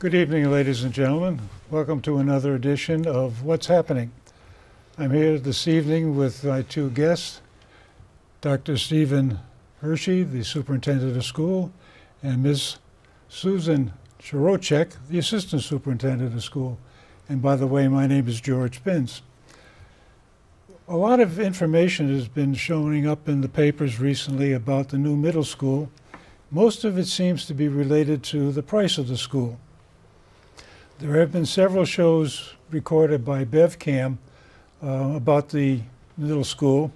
Good evening, ladies and gentlemen. Welcome to another edition of What's Happening. I'm here this evening with my two guests, Dr. Stephen Hershey, the superintendent of school, and Ms. Susan Chirocek, the assistant superintendent of school. And by the way, my name is George Binns. A lot of information has been showing up in the papers recently about the new middle school. Most of it seems to be related to the price of the school. There have been several shows recorded by BevCam about the middle school.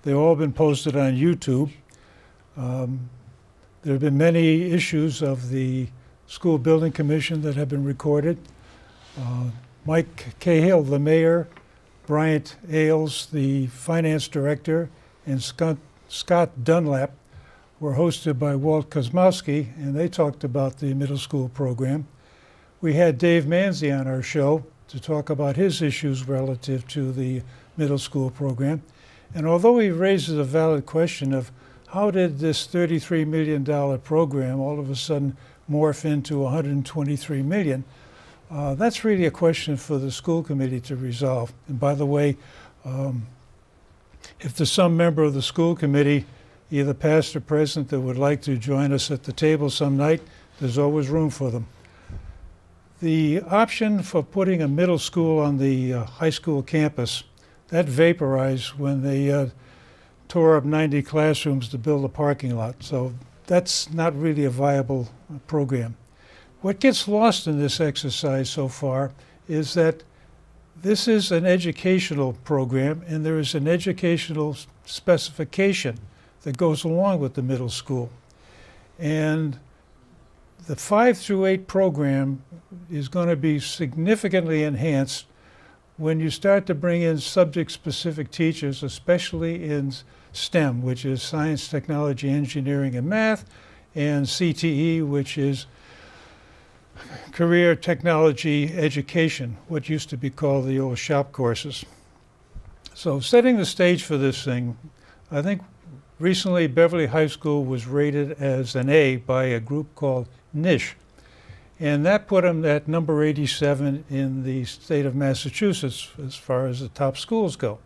They've all been posted on YouTube. There have been many issues of the School Building Commission that have been recorded. Mike Cahill, the mayor, Bryant Ailes, the finance director, and Scott Dunlap were hosted by Walt Kosmowski, and they talked about the middle school program. We had Dave Manzi on our show to talk about his issues relative to the middle school program. And although he raises a valid question of how did this $33 million program all of a sudden morph into $123 million, that's really a question for the school committee to resolve. And by the way, if there's some member of the school committee, either past or present, that would like to join us at the table some night, there's always room for them. The option for putting a middle school on the high school campus, that vaporized when they tore up 90 classrooms to build a parking lot. So that's not really a viable program. What gets lost in this exercise so far is that this is an educational program and there is an educational specification that goes along with the middle school. And the 5 through 8 program is going to be significantly enhanced when you start to bring in subject-specific teachers, especially in STEM, which is science, technology, engineering, and math, and CTE, which is career technology education, what used to be called the old shop courses. So setting the stage for this thing, I think recently Beverly High School was rated as an A by a group called NISH, and that put them at number 87 in the state of Massachusetts as far as the top schools go.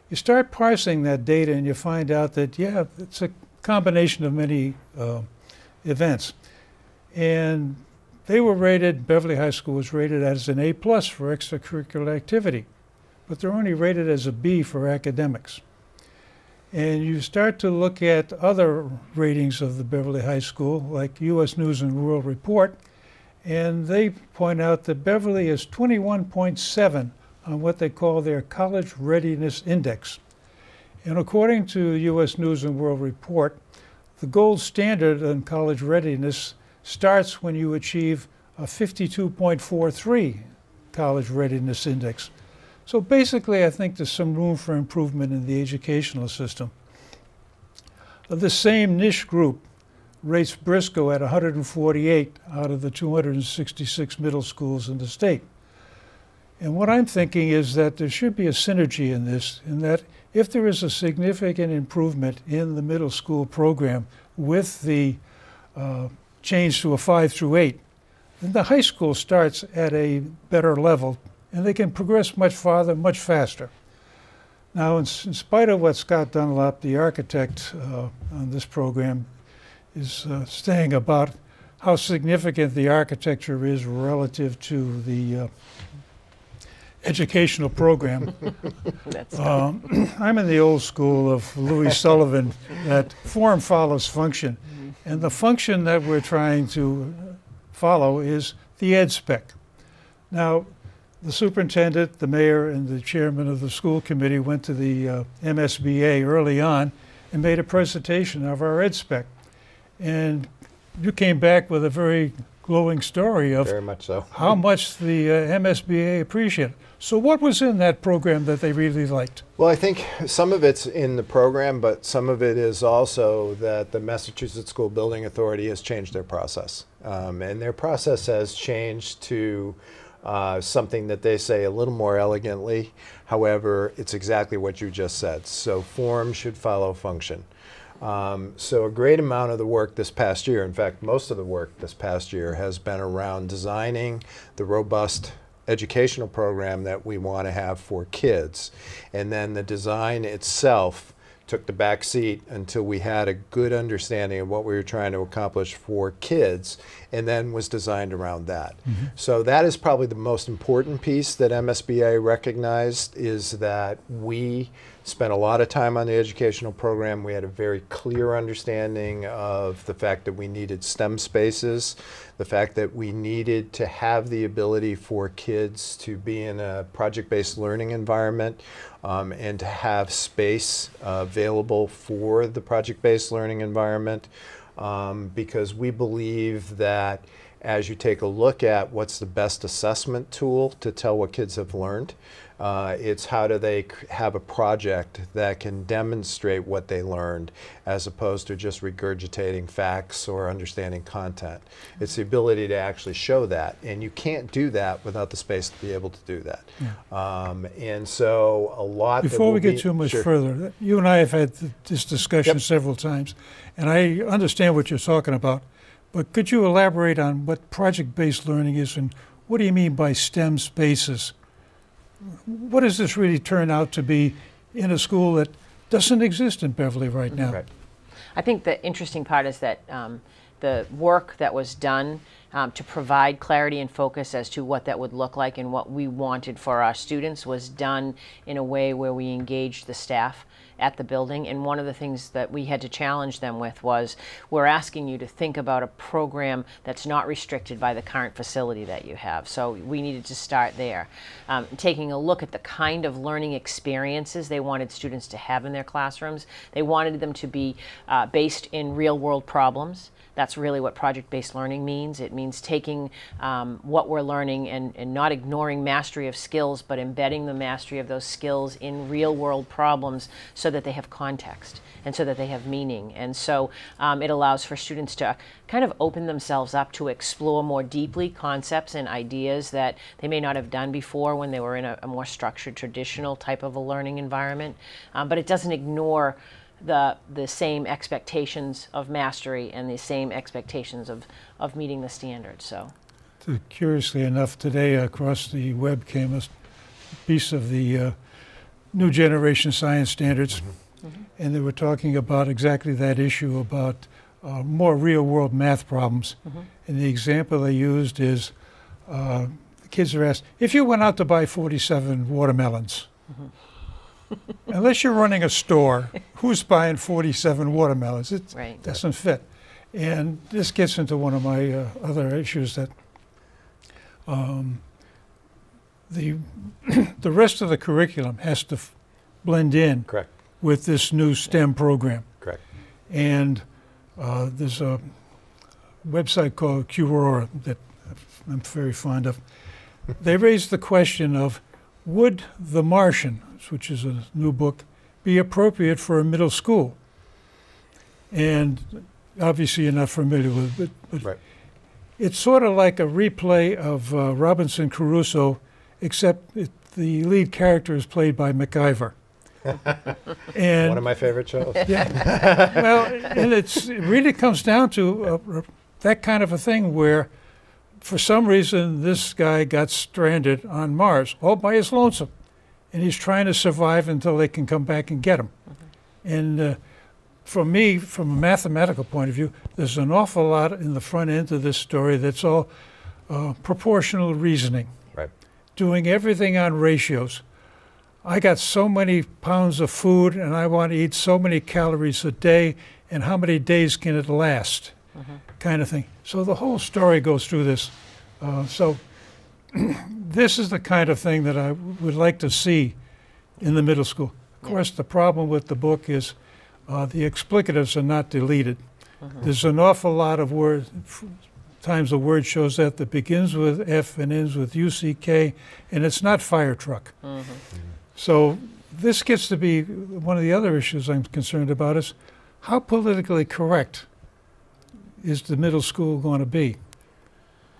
You start parsing that data and you find out that, yeah, it's a combination of many events. And they were rated, Beverly High School was rated as an A+ for extracurricular activity, but they're only rated as a B for academics. And you start to look at other ratings of the Beverly High School, like U.S. News and World Report, and they point out that Beverly is 21.7 on what they call their College Readiness Index. And according to U.S. News and World Report, the gold standard on college readiness starts when you achieve a 52.43 College Readiness Index. So basically, I think there's some room for improvement in the educational system. This same niche group rates Briscoe at 148 out of the 266 middle schools in the state. And what I'm thinking is that there should be a synergy in this, in that if there is a significant improvement in the middle school program with the change to a 5 through 8, then the high school starts at a better level and they can progress much farther, much faster. Now, in spite of what Scott Dunlap, the architect on this program, is saying about how significant the architecture is relative to the educational program, I'm in the old school of Louis Sullivan, that form follows function. And the function that we're trying to follow is the ed spec. Now, the superintendent, the mayor, and the chairman of the school committee went to the MSBA early on and made a presentation of our ed spec. And you came back with a very glowing story of very much so. How much the MSBA appreciated. So what was in that program that they really liked? Well, I think some of it's in the program, but some of it is also that the Massachusetts School Building Authority has changed their process. And their process has changed to something that they say a little more elegantly. However, it's exactly what you just said. So form should follow function. So a great amount of the work this past year, in fact, most of the work this past year has been around designing the robust educational program that we want to have for kids. And then the design itself took the back seat until we had a good understanding of what we were trying to accomplish for kids, and then was designed around that. So that is probably the most important piece that MSBA recognized, is that we spent a lot of time on the educational program. We had a very clear understanding of the fact that we needed STEM spaces, the fact that we needed to have the ability for kids to be in a project-based learning environment, and to have space available for the project-based learning environment, because we believe that as you take a look at what's the best assessment tool to tell what kids have learned, it's how do they have a project that can demonstrate what they learned, as opposed to just regurgitating facts or understanding content. It's the ability to actually show that, and you can't do that without the space to be able to do that. And so a lot. Before we get too much further, you and I have had this discussion several times, and I understand what you're talking about, but could you elaborate on what project-based learning is, and what do you mean by STEM spaces? What does this really turn out to be in a school that doesn't exist in Beverly right now? Right. I think the interesting part is that the work that was done to provide clarity and focus as to what that would look like and what we wanted for our students was done in a way where we engaged the staff at the building. And one of the things that we had to challenge them with was, we're asking you to think about a program that's not restricted by the current facility that you have. So we needed to start there. Taking a look at the kind of learning experiences they wanted students to have in their classrooms. They wanted them to be based in real world problems. That's really what project-based learning means. It means taking what we're learning and not ignoring mastery of skills, but embedding the mastery of those skills in real-world problems so that they have context and so that they have meaning. And so it allows for students to kind of open themselves up to explore more deeply concepts and ideas that they may not have done before when they were in a more structured, traditional type of a learning environment. But it doesn't ignore the same expectations of mastery and the same expectations of meeting the standards. So, curiously enough, today across the web came a piece of the new generation science standards, and they were talking about exactly that issue, about more real-world math problems. And the example they used is, the kids are asked, if you went out to buy 47 watermelons, unless you're running a store, who's buying 47 watermelons? It doesn't fit. And this gets into one of my other issues, that the rest of the curriculum has to blend in with this new STEM program. And there's a website called Qurora that I'm very fond of. They raised the question of, would The Martian, which is a new book, be appropriate for a middle school? And obviously you're not familiar with it, but it's sort of like a replay of Robinson Crusoe, except the lead character is played by MacGyver. And one of my favorite shows. Well, and it really comes down to that kind of a thing where, for some reason, this guy got stranded on Mars all by his lonesome, and he's trying to survive until they can come back and get him. And for me, from a mathematical point of view, there's an awful lot in the front end of this story that's all proportional reasoning, doing everything on ratios. I got so many pounds of food, and I want to eat so many calories a day, and how many days can it last? Kind of thing. So the whole story goes through this. So this is the kind of thing that I would like to see in the middle school. Of course, the problem with the book is the explicatives are not deleted. There's an awful lot of words, times the word shows up that begins with F and ends with UCK, and it's not fire truck. So this gets to be one of the other issues I'm concerned about, is how politically correct is the middle school going to be?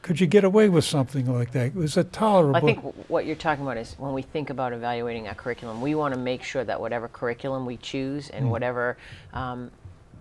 Could you get away with something like that? Is it tolerable? I think what you're talking about is, when we think about evaluating our curriculum, we want to make sure that whatever curriculum we choose and whatever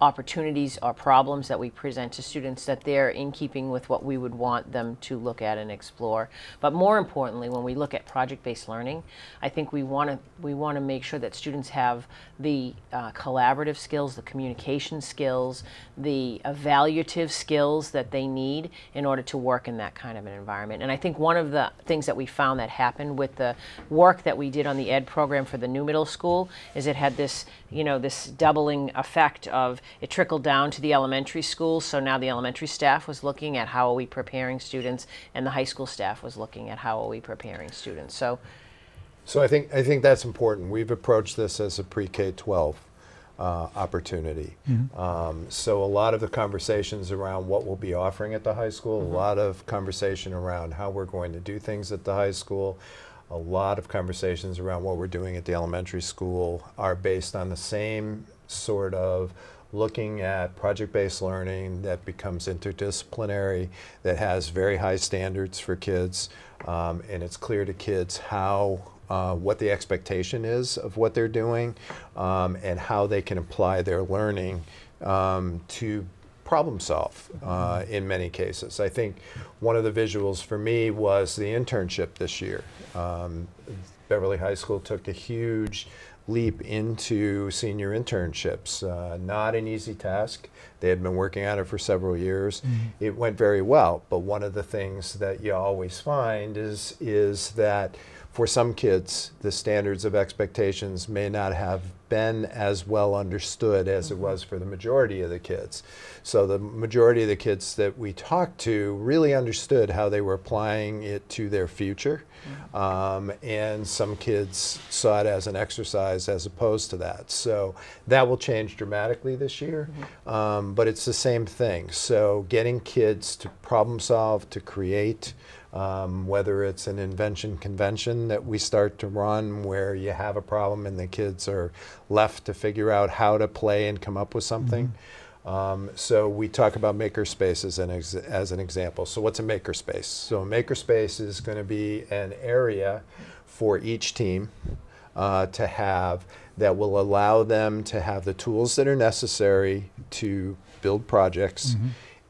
opportunities or problems that we present to students, that they're in keeping with what we would want them to look at and explore. But more importantly, when we look at project-based learning, I think we want to make sure that students have the collaborative skills, the communication skills, the evaluative skills that they need in order to work in that kind of an environment. And I think one of the things that we found that happened with the work that we did on the ED program for the new middle school is it had this, this doubling effect of it trickled down to the elementary school. So now the elementary staff was looking at how are we preparing students, and the high school staff was looking at how are we preparing students. So I think that's important. We've approached this as a pre-K-12 opportunity. So a lot of the conversations around what we'll be offering at the high school, a lot of conversation around how we're going to do things at the high school, a lot of conversations around what we're doing at the elementary school are based on the same sort of looking at project-based learning that becomes interdisciplinary, that has very high standards for kids, and it's clear to kids how what the expectation is of what they're doing, and how they can apply their learning to problem solve in many cases. I think one of the visuals for me was the internship this year. Beverly High School took a huge leap into senior internships. Not an easy task. They had been working on it for several years. It went very well, but one of the things that you always find is that for some kids, the standards of expectations may not have been as well understood as it was for the majority of the kids. So the majority of the kids that we talked to really understood how they were applying it to their future. And some kids saw it as an exercise as opposed to that. So that will change dramatically this year, but it's the same thing. So getting kids to problem solve, to create, whether it's an invention convention that we start to run where you have a problem and the kids are left to figure out how to play and come up with something. So we talk about makerspace as an example. So what's a makerspace? So a makerspace is going to be an area for each team to have that will allow them to have the tools that are necessary to build projects,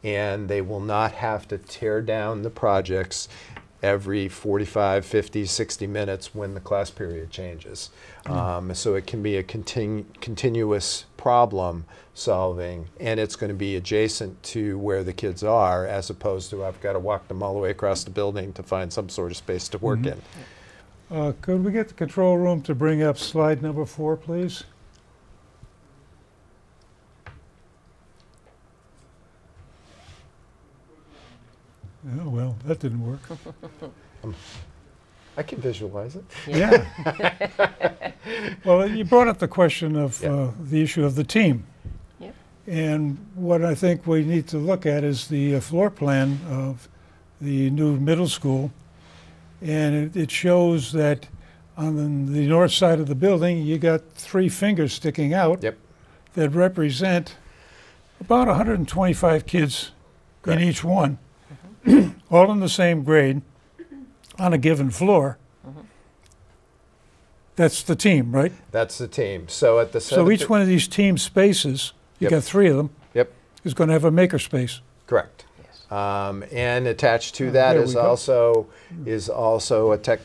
and they will not have to tear down the projects every 45, 50, 60 minutes when the class period changes. So it can be a continuous problem solving, and it's going to be adjacent to where the kids are, as opposed to I've got to walk them all the way across the building to find some sort of space to work in. Could we get the control room to bring up slide number 4, please? Oh, well, that didn't work. I can visualize it. Yeah. Well, you brought up the question of the issue of the team. Yep. And what I think we need to look at is the floor plan of the new middle school. And it shows that on the north side of the building, you got 3 fingers sticking out that represent about 125 kids in each one, all in the same grade on a given floor. That's the team, right? That's the team. So at the So each one of these team spaces, you got 3 of them, is going to have a makerspace. Correct. Yes. And attached to that is also a tech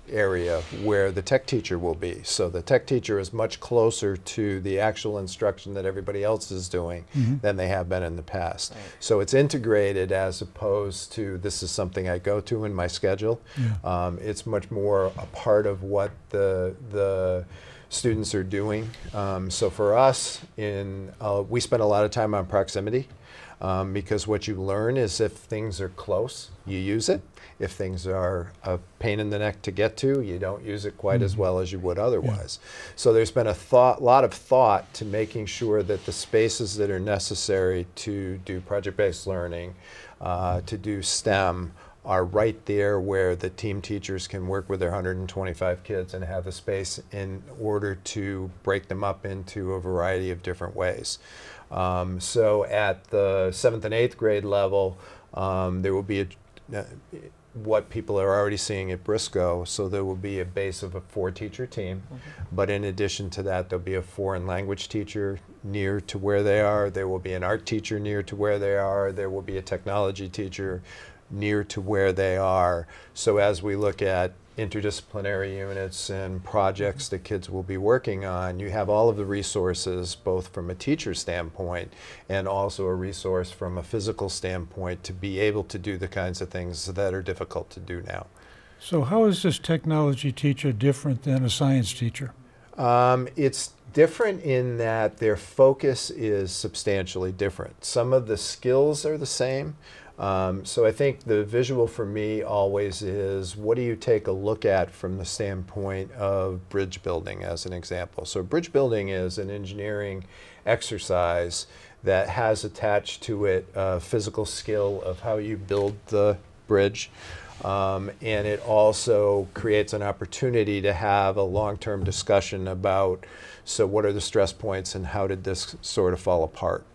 area where the tech teacher will be. So the tech teacher is much closer to the actual instruction that everybody else is doing than they have been in the past. Right. So it's integrated as opposed to this is something I go to in my schedule. It's much more a part of what the students are doing. So for us, we spend a lot of time on proximity. Because what you learn is if things are close, you use it. If things are a pain in the neck to get to, you don't use it quite as well as you would otherwise. So there's been a lot of thought to making sure that the spaces that are necessary to do project-based learning, to do STEM, are right there where the team teachers can work with their 125 kids and have the space in order to break them up into a variety of different ways. So at the 7th and 8th grade level, there will be what people are already seeing at Briscoe. So there will be a base of a 4-teacher team, but in addition to that, there'll be a foreign language teacher near to where they are. There will be an art teacher near to where they are. There will be a technology teacher near to where they are. So as we look at interdisciplinary units and projects that kids will be working on, you have all of the resources, both from a teacher standpoint and also a resource from a physical standpoint, to be able to do the kinds of things that are difficult to do now. So how is this technology teacher different than a science teacher? It's different in that their focus is substantially different. Some of the skills are the same. So I think the visual for me always is, what do you take a look at from the standpoint of bridge building, as an example? So bridge building is an engineering exercise that has attached to it a physical skill of how you build the bridge. And it also creates an opportunity to have a long-term discussion about, so what are the stress points and how did this sort of fall apart?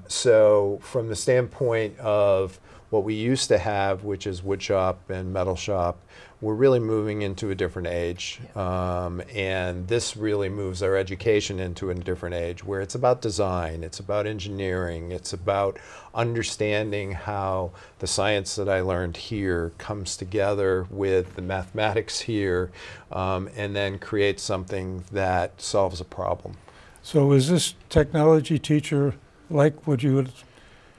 So from the standpoint of what we used to have, which is wood shop and metal shop, we're really moving into a different age. And this really moves our education into a different age, where it's about design, it's about engineering, it's about understanding how the science that I learned here comes together with the mathematics here, and then create something that solves a problem. So is this technology teacher like what you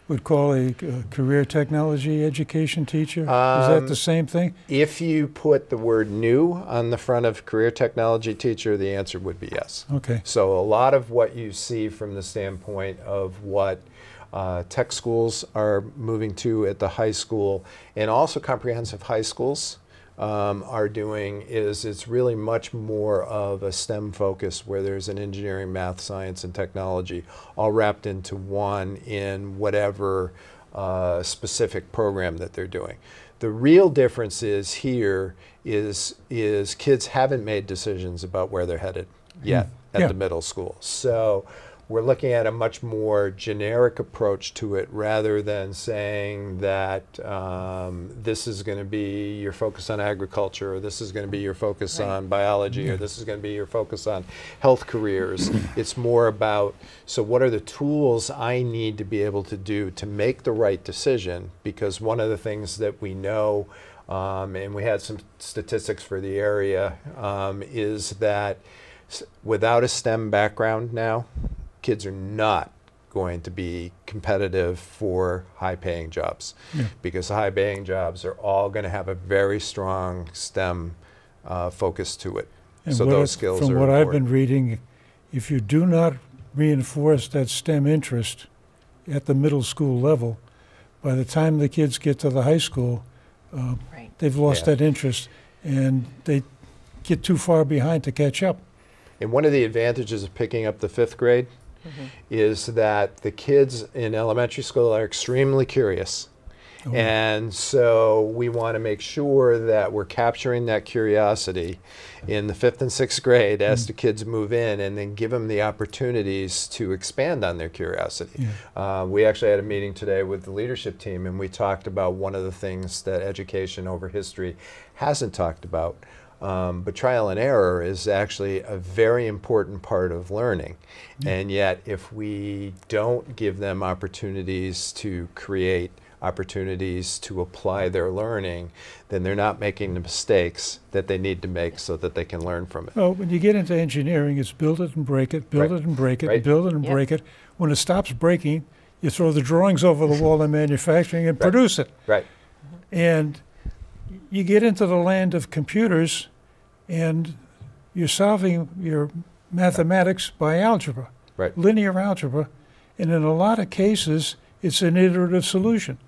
would call a career technology education teacher? Is that the same thing? If you put the word new on the front of career technology teacher, the answer would be yes. Okay. So a lot of what you see from the standpoint of what tech schools are moving to at the high school, and also comprehensive high schools, are doing, is it's really much more of a STEM focus, where there's an engineering, math, science, and technology all wrapped into one in whatever specific program that they're doing. The real difference is here is kids haven't made decisions about where they're headed yet at the middle school. So we're looking at a much more generic approach to it, rather than saying that this is going to be your focus on agriculture, or this is going to be your focus on biology, or this is going to be your focus on health careers. It's more about, so what are the tools I need to be able to do to make the right decision? Because one of the things that we know, and we had some statistics for the area, is that without a STEM background now, kids are not going to be competitive for high-paying jobs, because high-paying jobs are all going to have a very strong STEM focus to it. And so those skills are from what important. I've been reading, if you do not reinforce that STEM interest at the middle school level, by the time the kids get to the high school, they've lost that interest, and they get too far behind to catch up. And one of the advantages of picking up the 5th grade is that the kids in elementary school are extremely curious. And so we want to make sure that we're capturing that curiosity in the 5th and 6th grade as the kids move in, and then give them the opportunities to expand on their curiosity. We actually had a meeting today with the leadership team, and we talked about one of the things that education over history hasn't talked about. But trial and error is actually a very important part of learning. And yet, if we don't give them opportunities to create, opportunities to apply their learning, then they're not making the mistakes that they need to make so that they can learn from it. Well, when you get into engineering, it's build it and break it, build it and break it, build it and break it. When it stops breaking, you throw the drawings over the wall in manufacturing and produce it. And you get into the land of computers, and you're solving your mathematics by algebra, linear algebra, and in a lot of cases, it's an iterative solution.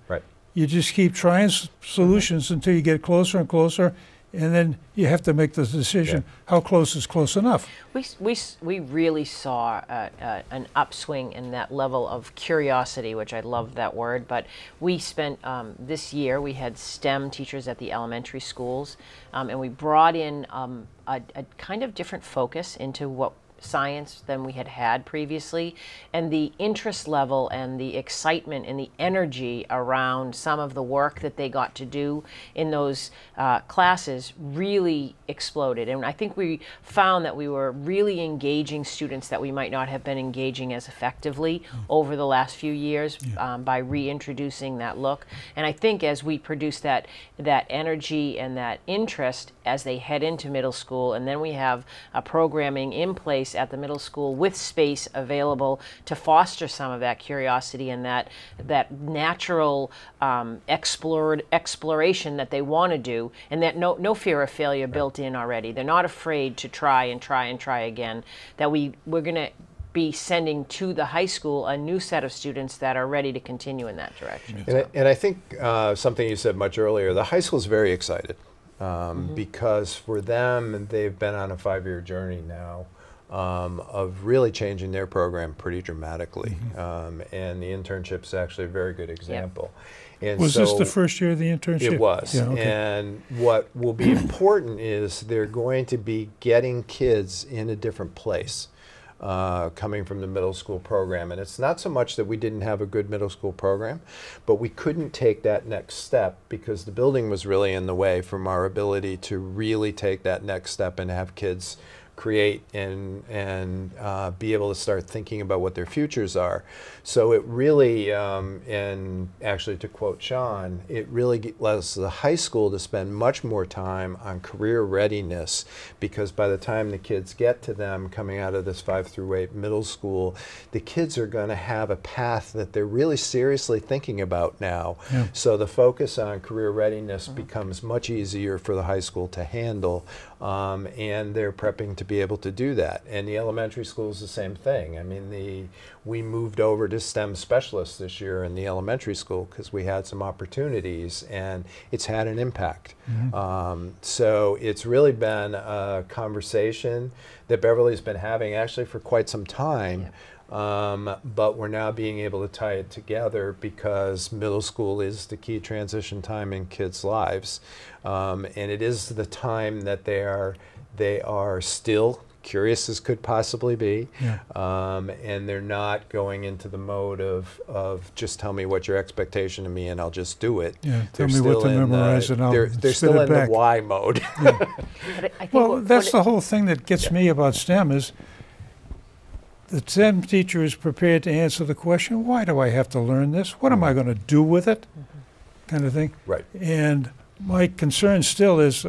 You just keep trying solutions until you get closer and closer, and then you have to make the decision, how close is close enough. We really saw an upswing in that level of curiosity, which I love that word, but we spent, this year, we had STEM teachers at the elementary schools, and we brought in a kind of different focus into what science than we had had previously, and the interest level and the excitement and the energy around some of the work that they got to do in those classes really exploded. And I think we found that we were really engaging students that we might not have been engaging as effectively over the last few years by reintroducing that look. And I think as we produce that energy and that interest as they head into middle school, and then we have a programming in place at the middle school with space available to foster some of that curiosity and that natural exploration that they want to do, and that no fear of failure built in already. They're not afraid to try and try and try again. That we're going to be sending to the high school a new set of students that are ready to continue in that direction. And I think something you said much earlier, the high school is very excited because for them, they've been on a 5-year journey now of really changing their program pretty dramatically. And the internship's actually a very good example. And was this the first year of the internship? It was. Yeah, okay. And what will be important is they're going to be getting kids in a different place. Coming from the middle school program. And it's not so much that we didn't have a good middle school program, but we couldn't take that next step because the building was really in the way from our ability to really take that next step and have kids create and be able to start thinking about what their futures are. So it really, and actually to quote Sean, it really allows the high school to spend much more time on career readiness, because by the time the kids get to them coming out of this 5 through 8 middle school, the kids are going to have a path that they're really seriously thinking about now. Yeah. So the focus on career readiness becomes much easier for the high school to handle, and they're prepping to be able to do that. And the elementary school is the same thing. I mean, we moved over to STEM specialists this year in the elementary school because we had some opportunities, and it's had an impact. So it's really been a conversation that Beverly's been having actually for quite some time. But we're now being able to tie it together because middle school is the key transition time in kids' lives, and it is the time that they are still curious as could possibly be, and they're not going into the mode of just tell me what your expectation of me and I'll just do it. Tell me what to memorize and I'll they're still in the why mode. Well, that's the whole thing that gets me about STEM is the STEM teacher is prepared to answer the question, why do I have to learn this? What am I going to do with it? Kind of thing. Right. And my concern still is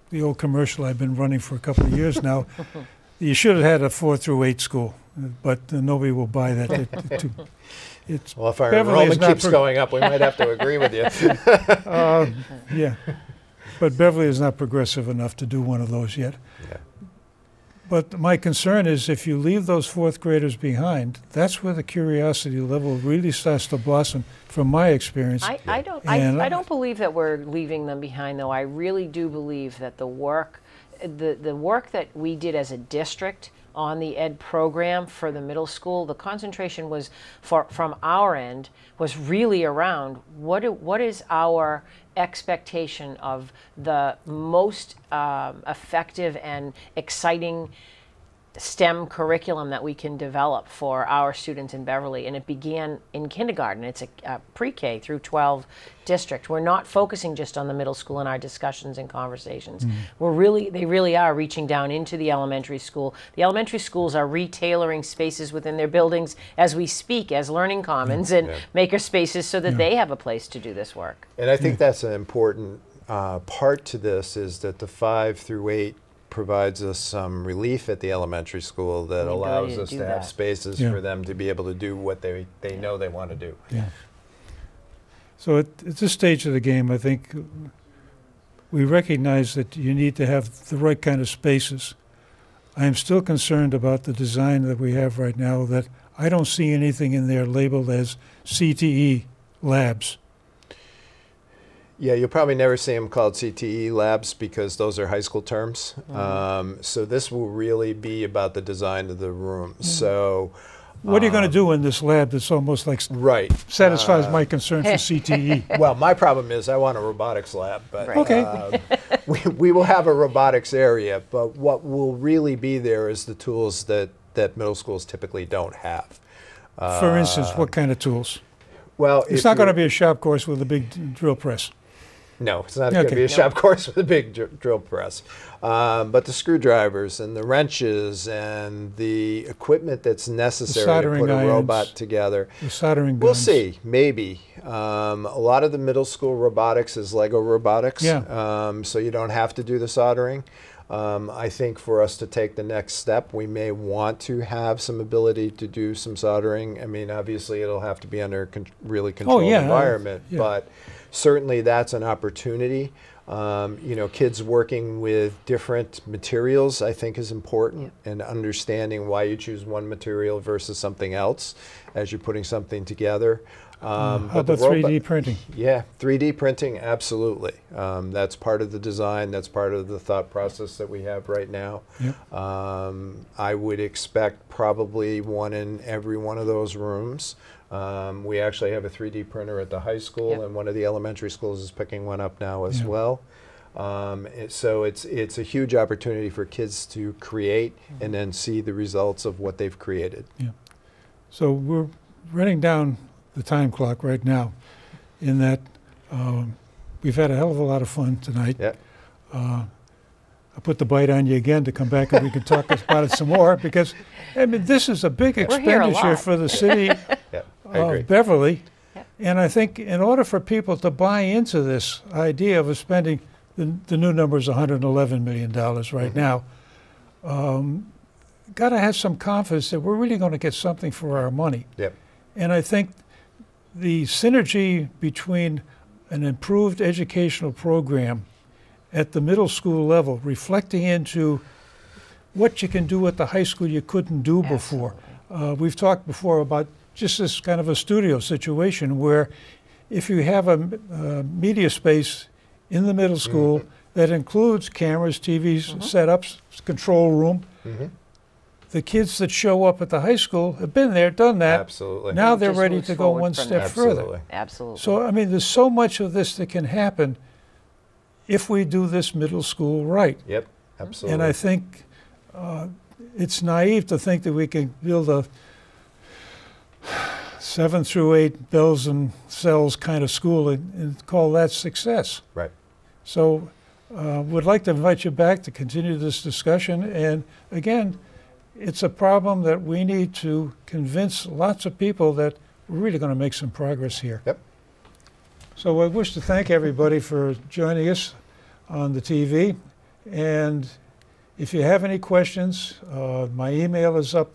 the old commercial I've been running for a couple of years now. You should have had a 4 through 8 school, but nobody will buy that. Well, if our enrollment keeps going up, we might have to agree with you. Yeah. But Beverly is not progressive enough to do one of those yet. But my concern is if you leave those 4th graders behind, that's where the curiosity level really starts to blossom, from my experience. I don't believe that we're leaving them behind, though. I really do believe that the work that we did as a district on the ed program for the middle school, the concentration was from our end was really around what is our expectation of the most effective and exciting STEM curriculum that we can develop for our students in Beverly. And it began in kindergarten. It's a pre-K through 12 district. We're not focusing just on the middle school in our discussions and conversations. They really are reaching down into the elementary school. The elementary schools are retailoring spaces within their buildings as we speak as learning commons and maker spaces so that they have a place to do this work. And I think that's an important part to this, is that the 5 through 8 provides us some relief at the elementary school that allows us to have spaces for them to be able to do what they know they want to do. So at this stage of the game, I think we recognize that you need to have the right kind of spaces. I am still concerned about the design that we have right now, that I don't see anything in there labeled as CTE labs. Yeah, you'll probably never see them called CTE labs because those are high school terms. So this will really be about the design of the room. So What are you going to do in this lab that's almost like Right. satisfies my concern for CTE? Well, my problem is I want a robotics lab, but Right. Okay. we will have a robotics area. But what will really be there is the tools that middle schools typically don't have. For instance, what kind of tools? Well, It's not going to be a shop course with a big drill press. No, it's not going to Okay. be a shop course with a big drill press. But the screwdrivers and the wrenches and the equipment that's necessary to soldering put a irons. robot together. The soldering guns. We'll see, maybe. A lot of the middle school robotics is Lego robotics, Yeah. so you don't have to do the soldering. I think for us to take the next step, we may want to have some ability to do some soldering. I mean, obviously, it'll have to be under a really controlled yeah, environment, yeah. but certainly that's an opportunity. You know, kids working with different materials, I think, is important, and understanding why you choose one material versus something else as you're putting something together. How But the about 3D robot- printing? Yeah, 3D printing, absolutely. That's part of the design. That's part of the thought process that we have right now. Yep. I would expect probably one in every one of those rooms. We actually have a 3D printer at the high school, Yep. and one of the elementary schools is picking one up now as Yeah. well. So it's a huge opportunity for kids to create and then see the results of what they've created. So we're running down the time clock right now in that we've had a hell of a lot of fun tonight. Yeah. I put the bite on you again to come back and we can talk about it some more because, I mean, this is a big here a expenditure lot. for the city Yeah, I agree. of Beverly. Yep. And I think in order for people to buy into this idea of spending, the new number is $111 million right now, got to have some confidence that we're really going to get something for our money. Yep. And I think the synergy between an improved educational program at the middle school level, reflecting into what you can do at the high school you couldn't do before. We've talked before about just this kind of a studio situation where if you have a media space in the middle school that includes cameras, TVs, setups, control room, the kids that show up at the high school have been there, done that. Absolutely. Now they're Just ready moves to go forward one from step there. further. Absolutely. Absolutely. So, I mean, there's so much of this that can happen if we do this middle school right. Yep, absolutely. And I think it's naive to think that we can build a 7 through 8 bells and cells kind of school and call that success. Right. So would like to invite you back to continue this discussion. And again, it's a problem that we need to convince lots of people that we're really going to make some progress here. Yep. So I wish to thank everybody for joining us on the TV. And if you have any questions, my email is up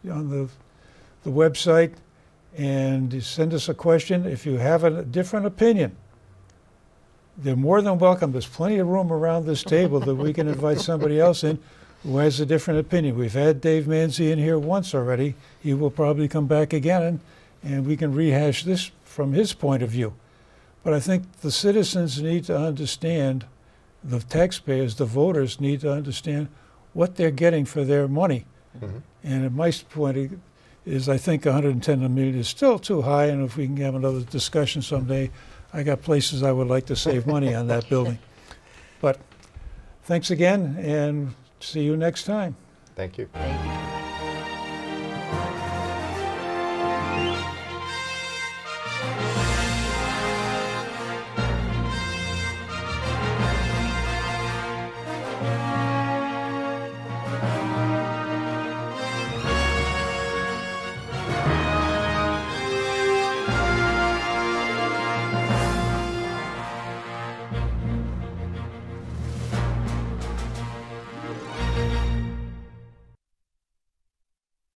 on the website. And you send us a question. If you have a different opinion, they're more than welcome. There's plenty of room around this table that we can invite somebody else in who has a different opinion. We've had Dave Manzi in here once already. He will probably come back again, and we can rehash this from his point of view. But I think the citizens need to understand, the taxpayers, the voters need to understand what they're getting for their money. And at my point is I think 110 million is still too high, and if we can have another discussion someday, I got places I would like to save money on that building. But thanks again, and see you next time. Thank you. Thank you.